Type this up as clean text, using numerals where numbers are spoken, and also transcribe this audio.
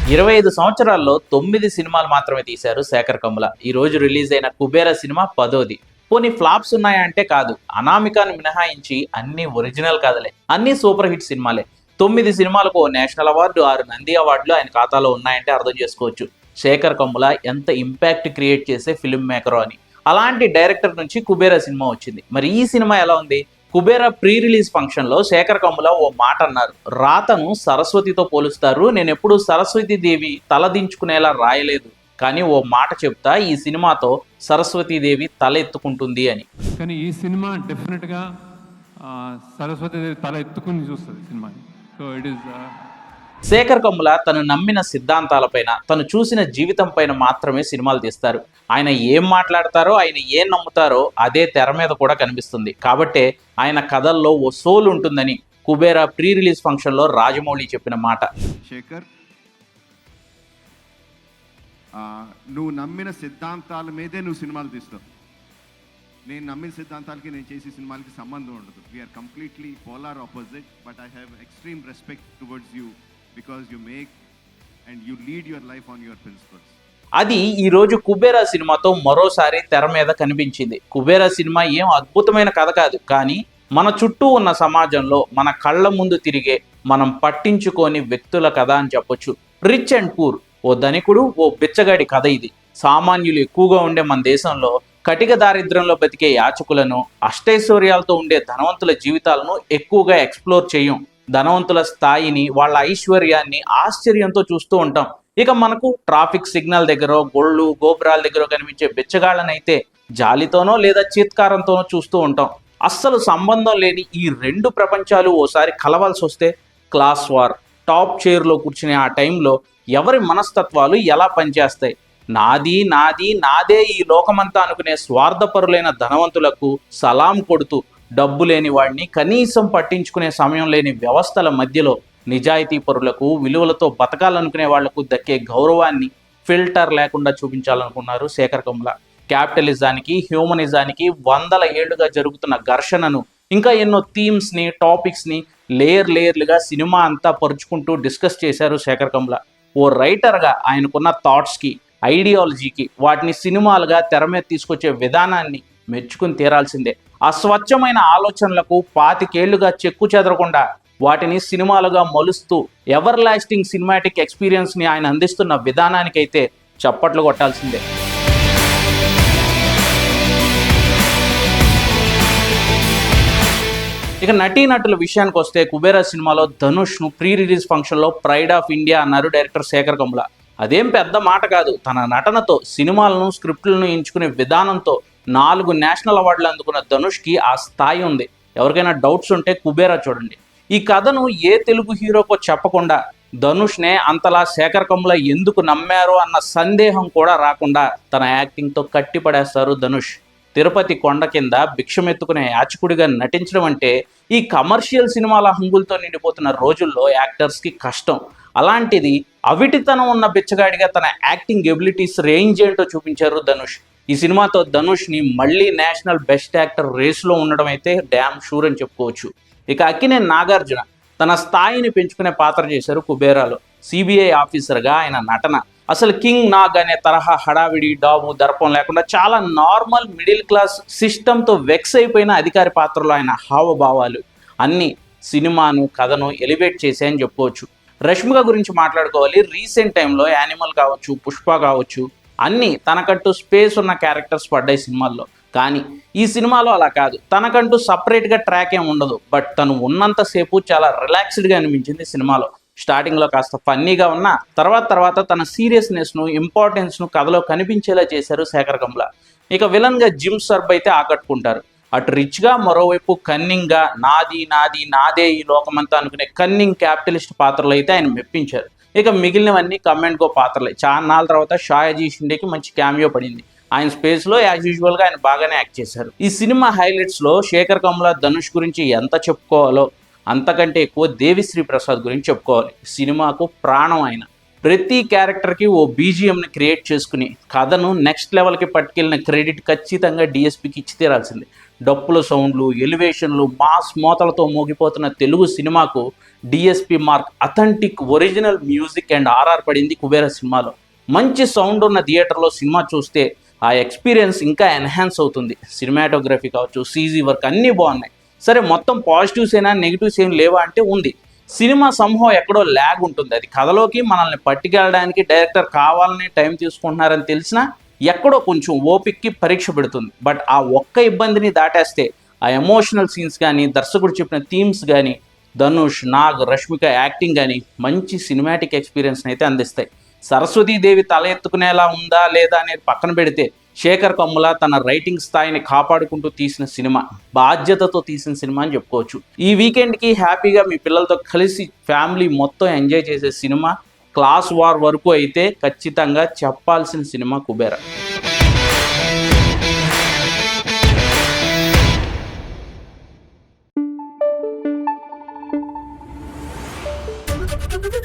25 సంవత్సరాల్లో 9 సినిమాలు మాత్రమే తీశారు శేఖర్ కమ్ముల. ఈ రోజు రిలీజ్ అయిన కుబేర సినిమా 10ది. పోనీ ఫ్లాప్స్ ఉన్నాయంటే కాదు, అనామికాను మినహాయించి అన్ని ఒరిజినల్ కథలే, అన్ని సూపర్ హిట్ సినిమాలే. 9 సినిమాలకు ఓ నేషనల్ అవార్డు, 6 నంది అవార్డులు ఆయన ఖాతాలో ఉన్నాయంటే అర్థం చేసుకోవచ్చు శేఖర్ కమ్ముల ఎంత ఇంపాక్ట్ క్రియేట్ చేసే ఫిల్మ్ మేకరో అని. అలాంటి డైరెక్టర్ నుంచి కుబేర సినిమా వచ్చింది. మరి ఈ సినిమా ఎలా ఉంది? కుబేర ప్రీ రిలీజ్ ఫంక్షన్లో శేఖర్ కమ్ముల ఓ మాట అన్నారు. రాతను సరస్వతితో పోలుస్తారు, నేను ఎప్పుడూ సరస్వతీదేవి తలదించుకునేలా రాయలేదు, కానీ ఓ మాట చెప్తా, ఈ సినిమాతో సరస్వతీదేవి తల ఎత్తుకుంటుంది అని. కానీ ఈ సినిమా డెఫినెట్గా సరస్వతీదేవి తల ఎత్తుకుని చూస్తుంది సినిమాని. So it is Shekhar Kammula తను నమ్మిన సిద్ధాంతాలపైన, తను చూసిన జీవితం పైన మాత్రమే సినిమాలు తీస్తారు. ఆయన ఏం మాట్లాడతారో, ఆయన ఏం నమ్ముతారో అదే తెర మీద కూడా కనిపిస్తుంది. కాబట్టే ఆయన కథల్లో ఓ సోల్ ఉంటుందని కుబేర ప్రీ రిలీజ్ ఫంక్షన్లో రాజమౌళి చెప్పిన మాట. శేఖర్, నువ్వు నమ్మిన సిద్ధాంతాల మీదే నువ్వు సినిమాలు తీస్తావు. నేను నమ్మిన సిద్ధాంతాలకి నేను చేసే సినిమాలకి సంబంధం ఉండదు. We are completely polar opposite, but I have extreme respect towards you because you make and you lead your life on your principles. అది ఈరోజు కుబేర సినిమాతో మరోసారి తెర మీద కనిపించింది. కుబేర సినిమా ఏం అద్భుతమైన కథ కాదు, కానీ మన చుట్టూ ఉన్న సమాజంలో మన కళ్ళ ముందు తిరిగే, మనం పట్టించుకోని వ్యక్తుల కథ అని చెప్పొచ్చు. రిచ్ అండ్ పూర్, ఓ ధనికుడు, ఓ బిచ్చగాడి కథ ఇది. సామాన్యులు ఎక్కువగా ఉండే మన దేశంలో కటిక దారిద్ర్యంలో బతికే యాచకులను, అష్టైశ్వర్యాలతో ఉండే ధనవంతుల జీవితాలను ఎక్కువగా ఎక్స్ప్లోర్ చేయం. ధనవంతుల స్థాయిని, వాళ్ళ ఐశ్వర్యాన్ని ఆశ్చర్యంతో చూస్తూ ఉంటాం. ఇక మనకు ట్రాఫిక్ సిగ్నల్ దగ్గర, గొళ్ళు గోపురాల దగ్గర కనిపించే బిచ్చగాళ్ళనైతే జాలితోనో లేదా చీత్కారంతోనో చూస్తూ ఉంటాం. అస్సలు సంబంధం లేని ఈ రెండు ప్రపంచాలు ఓసారి కలవాల్సి వస్తే క్లాస్ వార్, టాప్ చైర్లో కూర్చునే ఆ టైంలో ఎవరి మనస్తత్వాలు ఎలా పనిచేస్తాయి? నాది నాది నాదే ఈ లోకమంతా అనుకునే స్వార్థపరులైన ధనవంతులకు సలాం కొడుతూ, డబ్బు లేని వాడిని కనీసం పట్టించుకునే సమయం లేని వ్యవస్థల మధ్యలో నిజాయితీ పరులకు, విలువలతో బతకాలనుకునే వాళ్లకు దక్కే గౌరవాన్ని ఫిల్టర్ లేకుండా చూపించాలనుకున్నారు శేఖర్ కమ్ముల. క్యాపిటలిజానికి, హ్యూమనిజానికి 100 ఏళ్లుగా జరుగుతున్న ఘర్షణను, ఇంకా ఎన్నో థీమ్స్ని, టాపిక్స్ని లేయర్లుగా సినిమా అంతా పరుచుకుంటూ డిస్కస్ చేశారు శేఖర్ కమ్ముల. ఓ రైటర్గా ఆయనకున్న థాట్స్కి, ఐడియాలజీకి, వాటిని సినిమాలుగా తెర మీద తీసుకొచ్చే విధానాన్ని మెచ్చుకుని తీరాల్సిందే. ఆ స్వచ్ఛమైన ఆలోచనలకు 25 ఏళ్లుగా చెక్కు చెదరకుండా వాటిని సినిమాలుగా మలుస్తూ ఎవర్ లాస్టింగ్ సినిమాటిక్ ఎక్స్పీరియన్స్ని ఆయన అందిస్తున్న విధానానికైతే చప్పట్లు కొట్టాల్సిందే. ఇక నటీనటుల విషయానికి వస్తే కుబేరా సినిమాలో ధనుష్ను ప్రీ రిలీజ్ ఫంక్షన్లో ప్రైడ్ ఆఫ్ ఇండియా అన్నారు డైరెక్టర్ శేఖర్ కమ్ముల. అదేం పెద్ద మాట కాదు. తన నటనతో, సినిమాలను, స్క్రిప్టులను ఎంచుకునే విధానంతో 4 నేషనల్ అవార్డులు అందుకున్న ధనుష్కి ఆ స్థాయి ఉంది. ఎవరికైనా డౌట్స్ ఉంటే కుబేరా చూడండి. ఈ కథను ఏ తెలుగు హీరోకో చెప్పకుండా ధనుష్నే అంతలా శేఖర్ కమ్ముల ఎందుకు నమ్మారో అన్న సందేహం కూడా రాకుండా తన యాక్టింగ్తో కట్టిపడేస్తారు ధనుష్. తిరుపతి కొండ కింద భిక్షమెత్తుకునే యాచకుడిగా నటించడం అంటే ఈ కమర్షియల్ సినిమాల హంగులతో నిండిపోతున్న రోజుల్లో యాక్టర్స్కి కష్టం. అలాంటిది అవిటితనం ఉన్న బిచ్చగాడిగా తన యాక్టింగ్ ఎబిలిటీస్ రేంజ్ ఏంటో చూపించారు ధనుష్. ఈ సినిమాతో ధనుష్ని మళ్ళీ నేషనల్ బెస్ట్ యాక్టర్ రేస్లో ఉండడం అయితే డ్యామ్ షూర్ అని చెప్పుకోవచ్చు. ఇక అక్కినేని నాగార్జున తన స్థాయిని పెంచుకునే పాత్ర చేశారు కుబేరాలో. సిబిఐ ఆఫీసర్గా ఆయన నటన అసలు కింగ్ నాగ్ అనే తరహా హడావిడి, డాబు, దర్పం లేకుండా చాలా నార్మల్ మిడిల్ క్లాస్ సిస్టంతో వెక్స్ అయిపోయిన అధికారి పాత్రలో ఆయన హావభావాలు అన్నీ సినిమాను, కథను ఎలివేట్ చేశాయని చెప్పుకోవచ్చు. రష్మిక గురించి మాట్లాడుకోవాలి. రీసెంట్ టైంలో యానిమల్ కావచ్చు, పుష్ప కావచ్చు, అన్నీ తనకంటూ స్పేస్ ఉన్న క్యారెక్టర్స్ పడ్డాయి సినిమాల్లో. కానీ ఈ సినిమాలో అలా కాదు. తనకంటూ సపరేట్గా ట్రాక్ ఏం ఉండదు. బట్ తను ఉన్నంతసేపు చాలా రిలాక్స్డ్గా అనిపించింది సినిమాలో. స్టార్టింగ్లో కాస్త ఫన్నీగా ఉన్న తర్వాత తన సీరియస్నెస్ను, ఇంపార్టెన్స్ను కథలో కనిపించేలా చేశారు శేఖర్ కమ్ముల. ఇక విలన్గా జిమ్ సర్బ్ అయితే ఆకట్టుకుంటారు. అటు రిచ్గా, మరోవైపు కన్నింగ్గా, నాది నాది నాదే ఈ లోకమంతా అనుకునే కన్నింగ్ క్యాపిటలిస్ట్ పాత్రలు అయితే ఆయన మెప్పించారు. ఇక మిగిలినవన్నీ కమెంట్ గో పాత్రలే. చాలా తర్వాత షాయాజీ షిండేకి మంచి క్యామియో పడింది. ఆయన స్పేస్లో యాజ్ యూజువల్గా ఆయన బాగానే యాక్ట్ చేశారు. ఈ సినిమా హైలైట్స్లో శేఖర్ కమ్ముల, ధనుష్ గురించి ఎంత చెప్పుకోవాలో అంతకంటే ఎక్కువ దేవిశ్రీ ప్రసాద్ గురించి చెప్పుకోవాలి. సినిమాకు ప్రాణం ఆయన. ప్రతి క్యారెక్టర్కి ఓ బీజిఎంని క్రియేట్ చేసుకుని కథను నెక్స్ట్ లెవెల్కి పట్టుకెళ్ళిన క్రెడిట్ ఖచ్చితంగా డిఎస్పీకి ఇచ్చి తీరాల్సిందే. డప్పుల సౌండ్లు, ఎలివేషన్లు, మాస్ మోతలతో మోగిపోతున్న తెలుగు సినిమాకు DSP mark authentic original music and RR పడింది కుబేర సినిమాలో. మంచి సౌండ్ ఉన్న థియేటర్లో సినిమా చూస్తే ఆ ఎక్స్పీరియన్స్ ఇంకా ఎన్హాన్స్ అవుతుంది. సినిమాటోగ్రఫీ కావచ్చు, సీజీ వర్క్ అన్నీ బాగున్నాయి. సరే, మొత్తం పాజిటివ్స్ అయినా నెగిటివ్స్ ఏం లేవా అంటే ఉంది. సినిమా సంభవం ఎక్కడో ల్యాగ్ ఉంటుంది. అది కథలోకి మనల్ని పట్టుకెళ్ళడానికి డైరెక్టర్ కావాలని టైం తీసుకుంటున్నారని తెలిసినా ఎక్కడో కొంచెం ఓపిక్కి పరీక్ష పెడుతుంది. బట్ ఆ ఒక్క ఇబ్బందిని దాటేస్తే ఆ ఎమోషనల్ సీన్స్ కానీ, దర్శకుడు చెప్పిన థీమ్స్ కానీ, ధనుష్, నాగ్, రష్మిక యాక్టింగ్ కానీ మంచి సినిమాటిక్ ఎక్స్పీరియన్స్ని అయితే అందిస్తాయి. సరస్వతీదేవి తల ఎత్తుకునేలా ఉందా లేదా అనేది పక్కన పెడితే శేఖర్ కమ్ముల తన రైటింగ్ స్థాయిని కాపాడుకుంటూ తీసిన సినిమా, బాధ్యతతో తీసిన సినిమా అని చెప్పుకోవచ్చు. ఈ వీకెండ్కి హ్యాపీగా మీ పిల్లలతో కలిసి ఫ్యామిలీ మొత్తం ఎంజాయ్ చేసే సినిమా, క్లాస్ వార్ వరకు అయితే ఖచ్చితంగా చెప్పాల్సిన సినిమా కుబేర. Thank you.